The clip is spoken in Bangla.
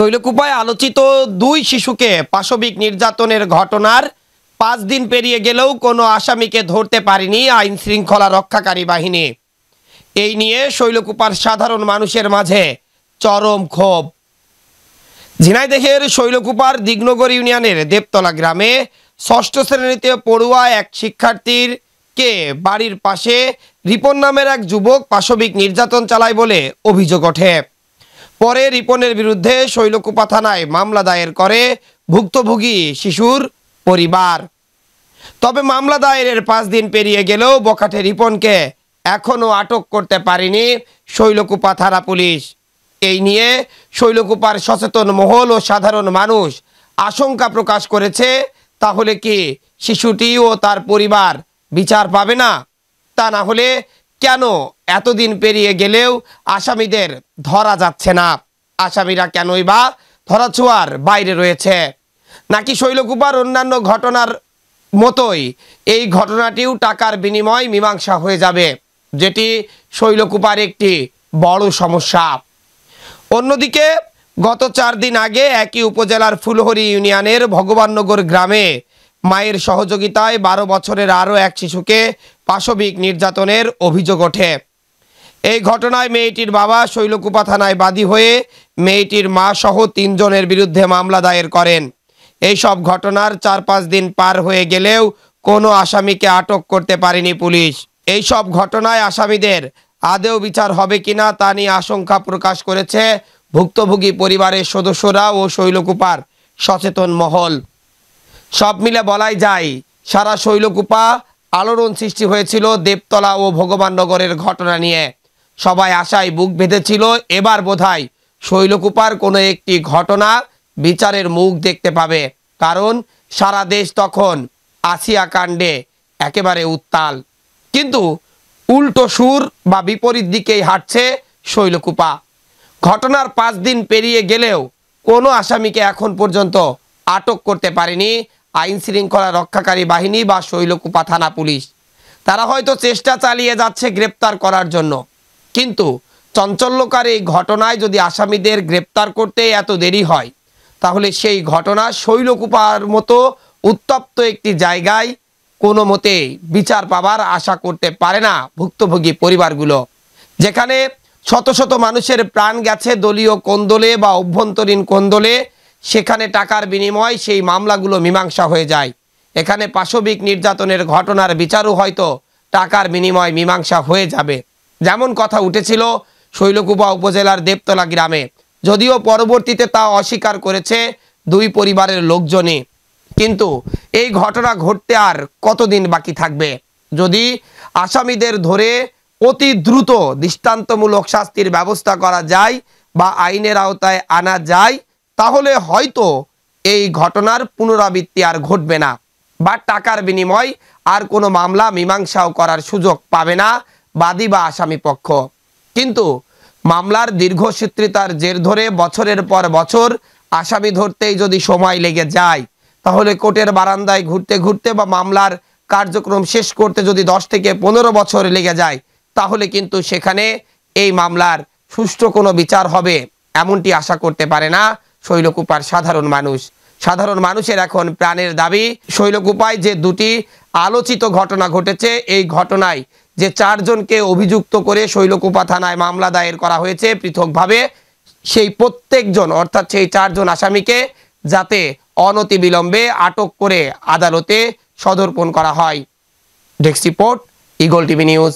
শৈলকুপায় আলোচিত দুই শিশুকে পাশবিক নির্যাতনের ঘটনার ৫ দিন পেরিয়ে গেলেও কোনো আসামিকে ধরতে পারেনি আইন শৃঙ্খলা রক্ষাকারী বাহিনী। এই নিয়ে শৈলকুপার সাধারণ মানুষের মাঝে চরম ক্ষোভ। ঝিনাইদহের শৈলকুপার দিগনগর ইউনিয়নের দেবতলা গ্রামে ৬ষ্ঠ শ্রেণীতে পড়ুয়া এক শিক্ষার্থীকে বাড়ির পাশে রিপন নামের এক যুবক পাশবিক নির্যাতন চালায় বলে অভিযোগ ওঠে। পরে রিপনের বিরুদ্ধে শৈলকুপা থানায় মামলা দায়ের করে ভুক্তভোগী শিশুর পরিবার। তবে মামলা দায়েরের ৫ দিন পেরিয়ে গেলেও বখাটে রিপনকে এখনও আটক করতে পারেনি শৈলকুপা থানা পুলিশ। এই নিয়ে শৈলকুপার সচেতন মহল ও সাধারণ মানুষ আশঙ্কা প্রকাশ করেছে, তাহলে কি শিশুটি ও তার পরিবার বিচার পাবে না? তা না হলে কেন এতদিন পেরিয়ে গেলেও আসামিদের ধরা যাচ্ছে না? আসামিরা কেনই বা ধরাছোঁয়ার বাইরে রয়েছে? নাকি শৈলকুপার অন্যান্য ঘটনার মতোই এই ঘটনাটিও টাকার বিনিময় মীমাংসা হয়ে যাবে, যেটি শৈলকুপার একটি বড় সমস্যা। অন্যদিকে গত ৪ দিন আগে একই উপজেলার ফুলহরি ইউনিয়নের ভগবাননগর গ্রামে মায়ের সহযোগিতায় ১২ বছরের আরও এক শিশুকে পাশবিক নির্যাতনের অভিযোগ ওঠে। এই ঘটনায় মেয়েটির বাবা শৈলকুপা থানায় বাদী হয়ে মেয়েটির মা সহ ৩ জনের বিরুদ্ধে মামলা দায়ের করেন। এই সব ঘটনার ৪-৫ দিন পার হয়ে গেলেও কোনো আসামিকে আটক করতে পারেনি পুলিশ। এই সব ঘটনায় আসামিদের আদৌ বিচার হবে কিনা তা নিয়ে আশঙ্কা প্রকাশ করেছে ভুক্তভোগী পরিবারের সদস্যরা ও শৈলকুপার সচেতন মহল। সব মিলে বলাই যায়, সারা শৈলকুপা আলোড়ন সৃষ্টি হয়েছিল দেবতলা ও ভগবাননগরের ঘটনা নিয়ে। সবাই আশায় বুক বেঁধেছিল এবার বোধহয় শৈলকুপার কোনো একটি ঘটনা বিচারের মুখ দেখতে পাবে, কারণ সারা দেশ তখন আসিয়া কাণ্ডে একেবারে উত্তাল। কিন্তু উল্টো সুর বা বিপরীত দিকেই হাঁটছে শৈলকুপা। ঘটনার ৫ দিন পেরিয়ে গেলেও কোনো আসামিকে এখন পর্যন্ত আটক করতে পারেনি আইন শৃঙ্খলা রক্ষাকারী বাহিনী বা শৈলকুপা থানা পুলিশ। তারা হয়তো চেষ্টা চালিয়ে যাচ্ছে গ্রেপ্তার করার জন্য, কিন্তু চাঞ্চল্যকর এই ঘটনায় যদি আসামিদের গ্রেপ্তার করতে এত দেরি হয়, তাহলে সেই ঘটনা শৈলকুপার মতো উত্তপ্ত একটি জায়গায় কোনো মতেই বিচার পাবার আশা করতে পারে না ভুক্তভোগী পরিবারগুলো। যেখানে শত শত মানুষের প্রাণ গেছে দলীয় কোন্দলে বা অভ্যন্তরীণ কোন্দলে, সেখানে টাকার বিনিময় সেই মামলাগুলো মীমাংসা হয়ে যায়। এখানে পাশবিক নির্যাতনের ঘটনার বিচারও হয়তো টাকার বিনিময় মীমাংসা হয়ে যাবে, যেমন কথা উঠেছিল শৈলকুপা উপজেলার দেবতলা গ্রামে। যদিও পরবর্তীতে তা অস্বীকার করেছে দুই পরিবারের লোকজনই। কিন্তু এই ঘটনা ঘটতে আর কতদিন বাকি থাকবে? যদি আসামিদের ধরে অতি দ্রুত দৃষ্টান্তমূলক শাস্তির ব্যবস্থা করা যায় বা আইনের আওতায় আনা যায়, তাহলে হয়তো এই ঘটনার পুনরাবৃত্তি আর ঘটবে না, বা টাকার বিনিময় আর কোনো মামলা মীমাংসাও করার সুযোগ পাবে না বাদী বা আসামি পক্ষ। কিন্তু মামলার দীর্ঘসূত্রিতার জের ধরে বছরের পর বছর আসামি ধরতেই যদি সময় লেগে যায়, তাহলে কোর্টের বারান্দায় ঘুরতে ঘুরতে বা মামলার কার্যক্রম শেষ করতে যদি 10 থেকে 15 বছর লেগে যায়, তাহলে কিন্তু সেখানে এই মামলার সুষ্ঠু কোনো বিচার হবে এমনটি আশা করতে পারে না শৈলকুপার সাধারণ মানুষ। সাধারণ মানুষের এখন প্রাণের দাবি, শৈলকুপায় যে দুটি আলোচিত ঘটনা ঘটেছে, এই ঘটনায় যে 4 জনকে অভিযুক্ত করে শৈলকুপা থানায় মামলা দায়ের করা হয়েছে পৃথকভাবে, সেই প্রত্যেকজন অর্থাৎ সেই 4 জন আসামিকে যাতে অনতিবিলম্বে আটক করে আদালতে সদর্পণ করা হয়। Desk report, eagle TV news.